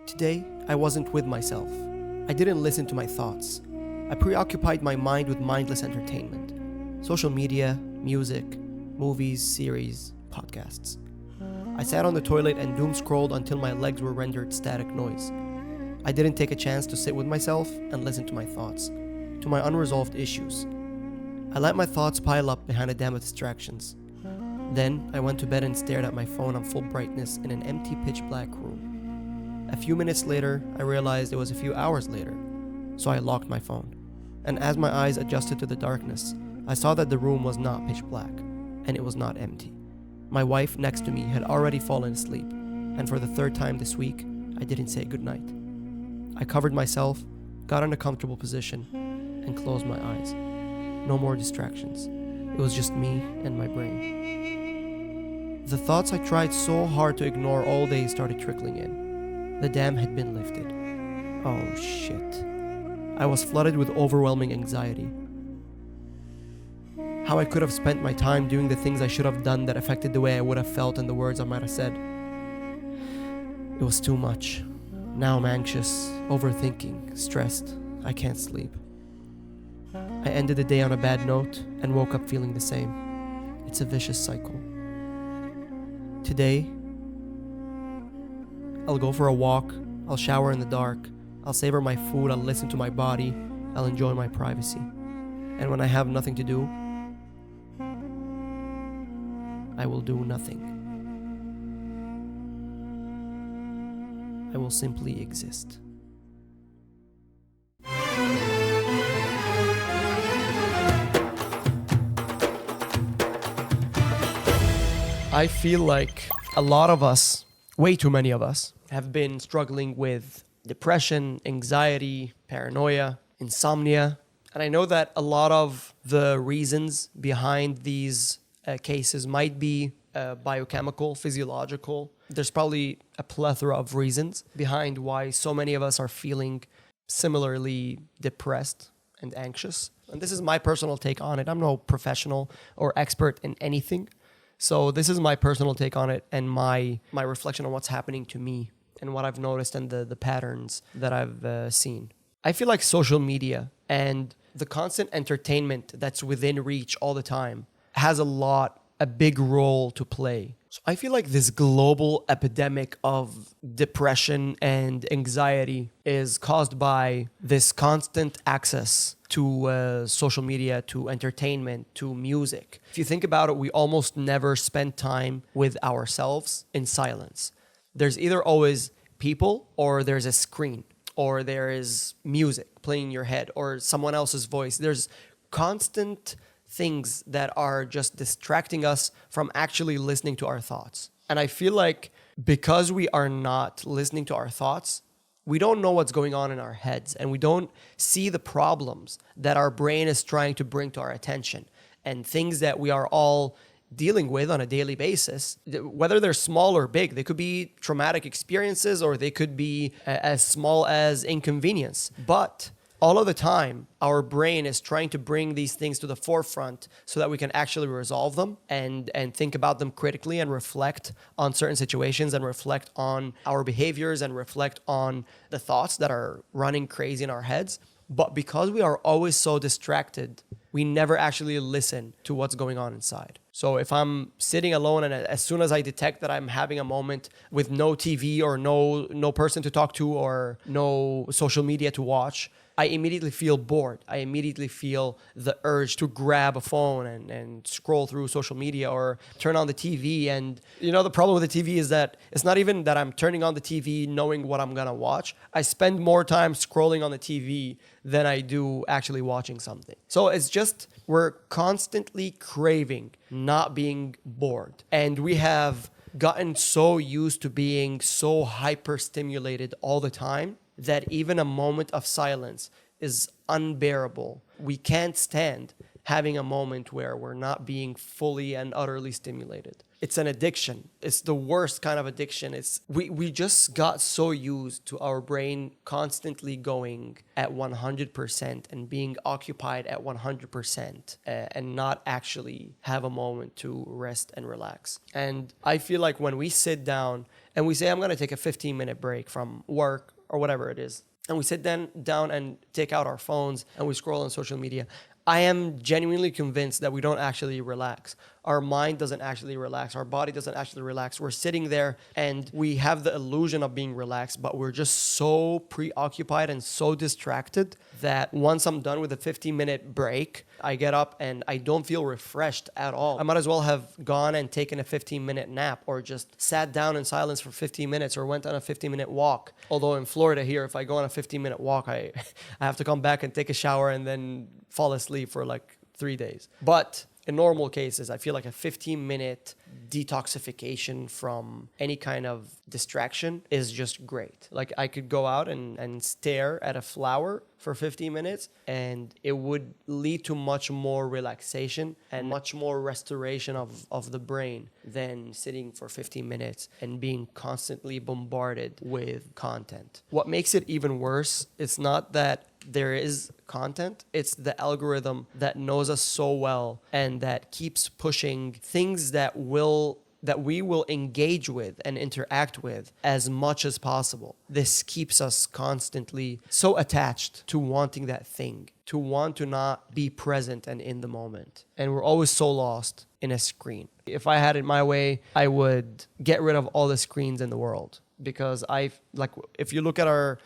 Today, I wasn't with myself. I didn't listen to my thoughts. I preoccupied my mind with mindless entertainment. Social media, music, movies, series, podcasts. I sat on the toilet and doom-scrolled until my legs were rendered static noise. I didn't take a chance to sit with myself and listen to my thoughts, to my unresolved issues. I let my thoughts pile up behind a dam of distractions. Then, I went to bed and stared at my phone on full brightness in an empty pitch-black room. A few minutes later, I realized it was a few hours later, so I locked my phone. And as my eyes adjusted to the darkness, I saw that the room was not pitch black, and it was not empty. My wife next to me had already fallen asleep, and for the third time this week, I didn't say goodnight. I covered myself, got in a comfortable position, and closed my eyes. No more distractions. It was just me and my brain. The thoughts I tried so hard to ignore all day started trickling in. The dam had been lifted. Oh shit. I was flooded with overwhelming anxiety. How I could have spent my time doing the things I should have done that affected the way I would have felt and the words I might have said. It was too much. Now I'm anxious, overthinking, stressed. I can't sleep. I ended the day on a bad note and woke up feeling the same. It's a vicious cycle. Today, I'll go for a walk, I'll shower in the dark, I'll savor my food, I'll listen to my body, I'll enjoy my privacy. And when I have nothing to do, I will do nothing. I will simply exist. I feel like a lot of us, way too many of us, have been struggling with depression, anxiety, paranoia, insomnia. And I know that a lot of the reasons behind these cases might be biochemical, physiological. There's probably a plethora of reasons behind why so many of us are feeling similarly depressed and anxious. And this is my personal take on it. I'm no professional or expert in anything. So this is my personal take on it and my reflection on what's happening to me and what I've noticed and the patterns that I've seen. I feel like social media and the constant entertainment that's within reach all the time has a big role to play. So I feel like this global epidemic of depression and anxiety is caused by this constant access to social media, to entertainment, to music. If you think about it, we almost never spend time with ourselves in silence. There's either always people, or there's a screen, or there is music playing in your head, or someone else's voice. There's constant things that are just distracting us from actually listening to our thoughts. And I feel like because we are not listening to our thoughts, we don't know what's going on in our heads, and we don't see the problems that our brain is trying to bring to our attention, and things that we are all dealing with on a daily basis, whether they're small or big. They could be traumatic experiences, or they could be as small as inconvenience. But all of the time, our brain is trying to bring these things to the forefront so that we can actually resolve them and think about them critically and reflect on certain situations and reflect on our behaviors and reflect on the thoughts that are running crazy in our heads. But because we are always so distracted, we never actually listen to what's going on inside. So if I'm sitting alone and as soon as I detect that I'm having a moment with no TV or no person to talk to or no social media to watch, I immediately feel bored. I immediately feel the urge to grab a phone and scroll through social media or turn on the TV. And the problem with the TV is that it's not even that I'm turning on the TV knowing what I'm gonna watch. I spend more time scrolling on the TV than I do actually watching something. So it's just, we're constantly craving not being bored. And we have gotten so used to being so hyper stimulated all the time that even a moment of silence is unbearable. We can't stand having a moment where we're not being fully and utterly stimulated. It's an addiction. It's the worst kind of addiction. It's we just got so used to our brain constantly going at 100% and being occupied at 100% and not actually have a moment to rest and relax. And I feel like when we sit down and we say, I'm going to take a 15-minute break from work or whatever it is, and we sit down and take out our phones and we scroll on social media, I am genuinely convinced that we don't actually relax. Our mind doesn't actually relax. Our body doesn't actually relax. We're sitting there and we have the illusion of being relaxed, but we're just so preoccupied and so distracted that once I'm done with a 15-minute break, I get up and I don't feel refreshed at all. I might as well have gone and taken a 15-minute nap or just sat down in silence for 15 minutes or went on a 15-minute walk. Although in Florida here, if I go on a 15-minute walk, I have to come back and take a shower and then fall asleep for like 3 days. But in normal cases, I feel like a 15-minute detoxification from any kind of distraction is just great. Like I could go out and stare at a flower for 15 minutes and it would lead to much more relaxation and much more restoration of the brain than sitting for 15 minutes and being constantly bombarded with content. What makes it even worse, it's not that there is content, it's the algorithm that knows us so well and that keeps pushing things that we will engage with and interact with as much as possible. This keeps us constantly so attached to wanting that thing, to want to not be present and in the moment. And we're always so lost in a screen. If I had it my way, I would get rid of all the screens in the world, because if you look at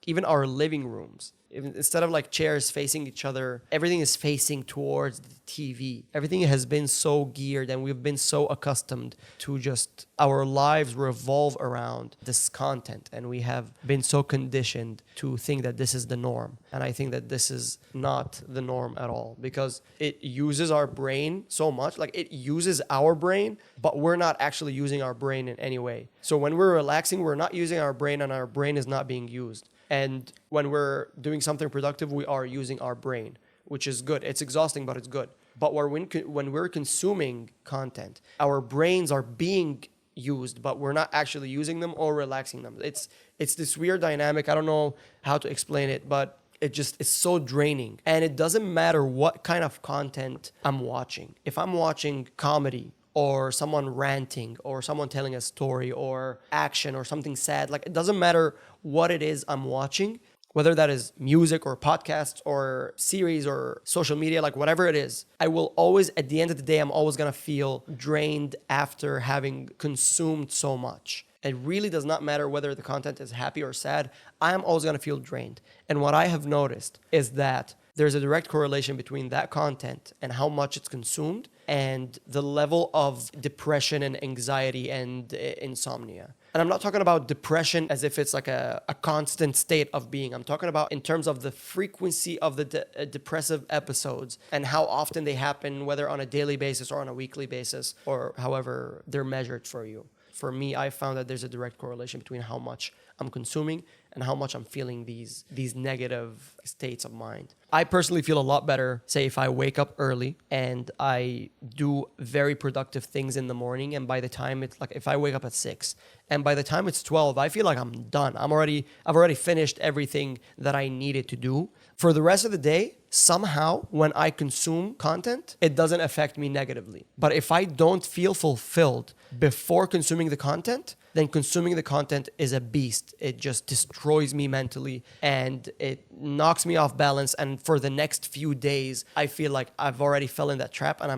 even our living rooms, instead of like chairs facing each other, everything is facing towards the TV. Everything has been so geared and we've been so accustomed to just our lives revolve around this content. And we have been so conditioned to think that this is the norm. And I think that this is not the norm at all, because it uses our brain so much. Like it uses our brain, but we're not actually using our brain in any way. So when we're relaxing, we're not using our brain and our brain is not being used. And when we're doing something productive, we are using our brain, which is good. It's exhausting, but it's good. But when we're consuming content, our brains are being used, but we're not actually using them or relaxing them. It's this weird dynamic. I don't know how to explain it, but it's so draining. And it doesn't matter what kind of content I'm watching. If I'm watching comedy, or someone ranting, or someone telling a story, or action, or something sad. Like, it doesn't matter what it is I'm watching, whether that is music or podcasts or series or social media, like whatever it is, I will always, at the end of the day, I'm always gonna feel drained after having consumed so much. It really does not matter whether the content is happy or sad. I am always gonna feel drained. And what I have noticed is that there's a direct correlation between that content and how much it's consumed and the level of depression and anxiety and insomnia. And I'm not talking about depression as if it's like a constant state of being. I'm talking about in terms of the frequency of the depressive episodes and how often they happen, whether on a daily basis or on a weekly basis, or however they're measured for you. For me, I found that there's a direct correlation between how much I'm consuming and how much I'm feeling these negative states of mind. I personally feel a lot better, say, if I wake up early and I do very productive things in the morning, and by the time it's like, if I wake up at 6 and by the time it's 12, I feel like I'm done. I've already finished everything that I needed to do. For the rest of the day, somehow when I consume content, it doesn't affect me negatively. But if I don't feel fulfilled before consuming the content, then consuming the content is a beast. It just destroys me mentally and it knocks me off balance. And for the next few days, I feel like I've already fell in that trap and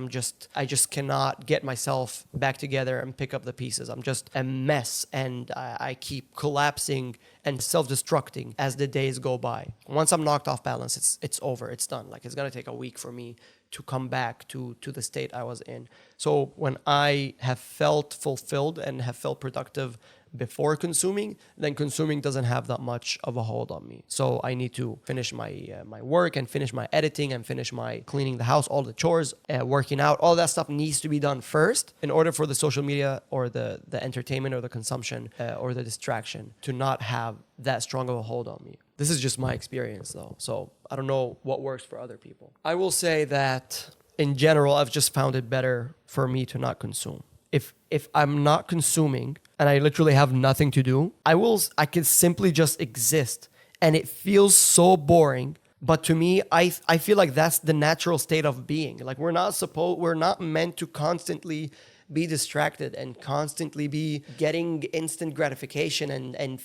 I just cannot get myself back together and pick up the pieces. I'm just a mess and I keep collapsing and self-destructing as the days go by. Once I'm knocked off balance, it's over. It's done. Like, it's gonna take a week for me to come back to the state I was in. So when I have felt fulfilled and have felt productive before consuming, then consuming doesn't have that much of a hold on me. So I need to finish my work and finish my editing and finish my cleaning the house, all the chores, working out. All that stuff needs to be done first in order for the social media or the entertainment or the consumption or the distraction to not have that strong of a hold on me. This is just my experience though. So I don't know what works for other people. I will say that in general, I've just found it better for me to not consume. If I'm not consuming and I literally have nothing to do, I can simply just exist. And it feels so boring. But to me, I feel like that's the natural state of being. Like we're not meant to constantly be distracted and constantly be getting instant gratification and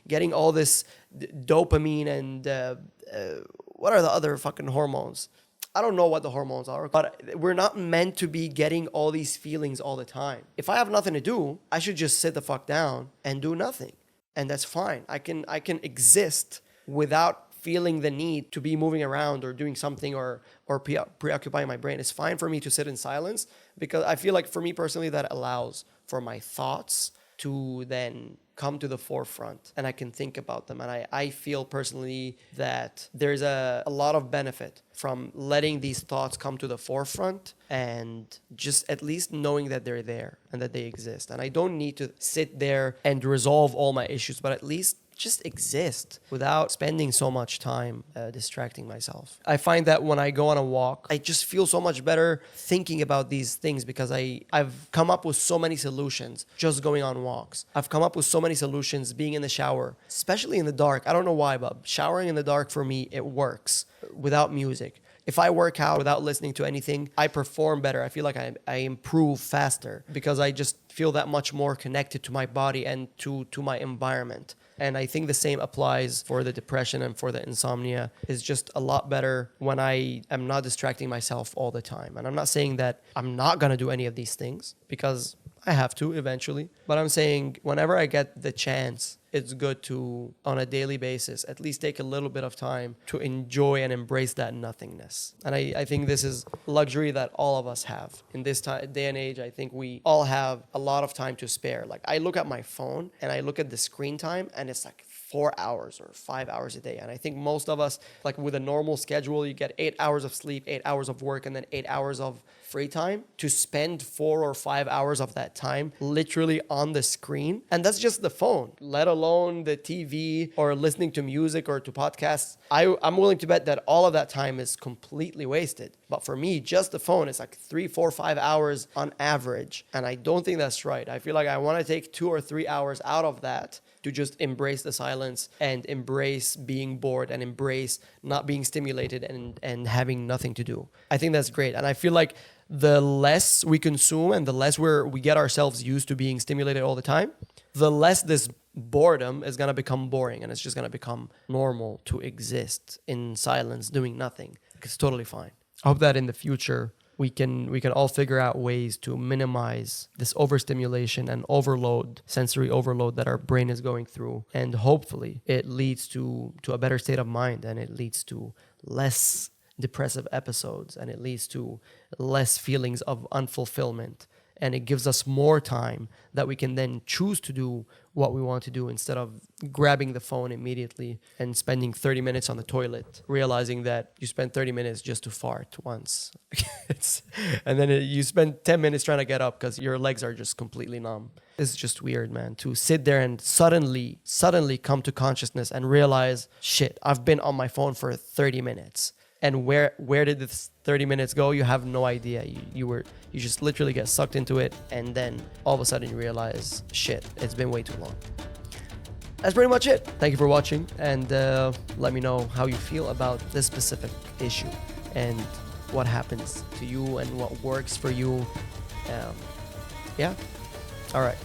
getting all this dopamine and what are the other fucking hormones? I don't know what the hormones are, but we're not meant to be getting all these feelings all the time. If I have nothing to do, I should just sit the fuck down and do nothing. And that's fine. I can exist without feeling the need to be moving around or doing something or preoccupying my brain. It's fine for me to sit in silence because I feel like for me personally, that allows for my thoughts to then come to the forefront and I can think about them. And I feel personally that there's a lot of benefit from letting these thoughts come to the forefront and just at least knowing that they're there and that they exist. And I don't need to sit there and resolve all my issues, but at least just exist without spending so much time distracting myself. I find that when I go on a walk, I just feel so much better thinking about these things because I've come up with so many solutions just going on walks. I've come up with so many solutions being in the shower, especially in the dark. I don't know why, but showering in the dark for me, it works without music. If I work out without listening to anything, I perform better. I feel like I improve faster because I just feel that much more connected to my body and to my environment. And I think the same applies for the depression and for the insomnia. It's just a lot better when I am not distracting myself all the time. And I'm not saying that I'm not going to do any of these things because I have to eventually. But I'm saying whenever I get the chance, it's good to, on a daily basis, at least take a little bit of time to enjoy and embrace that nothingness. And I think this is luxury that all of us have. In this day and age, I think we all have a lot of time to spare. Like I look at my phone and I look at the screen time and it's like 4 hours or 5 hours a day. And I think most of us, like with a normal schedule, you get 8 hours of sleep, 8 hours of work, and then 8 hours of free time to spend 4 or 5 hours of that time literally on the screen. And that's just the phone, let alone the TV or listening to music or to podcasts. I'm willing to bet that all of that time is completely wasted. But for me, just the phone is like 3, 4, 5 hours on average. And I don't think that's right. I feel like I want to take 2 or 3 hours out of that to just embrace the silence and embrace being bored and embrace not being stimulated and having nothing to do. I think that's great. And I feel like the less we consume and the less we get ourselves used to being stimulated all the time, the less this boredom is going to become boring and it's just going to become normal to exist in silence doing nothing. It's totally fine. I hope that in the future we can all figure out ways to minimize this overstimulation and sensory overload that our brain is going through. And hopefully it leads to a better state of mind and it leads to less depressive episodes and it leads to less feelings of unfulfillment. And it gives us more time that we can then choose to do what we want to do instead of grabbing the phone immediately and spending 30 minutes on the toilet, realizing that you spent 30 minutes just to fart once. And then you spend 10 minutes trying to get up because your legs are just completely numb. It's just weird, man, to sit there and suddenly come to consciousness and realize, shit, I've been on my phone for 30 minutes. And where did this 30 minutes go? You have no idea. You just literally get sucked into it, and then all of a sudden you realize, shit, it's been way too long. That's pretty much it. Thank you for watching, and let me know how you feel about this specific issue and what happens to you and what works for you. Yeah. All right.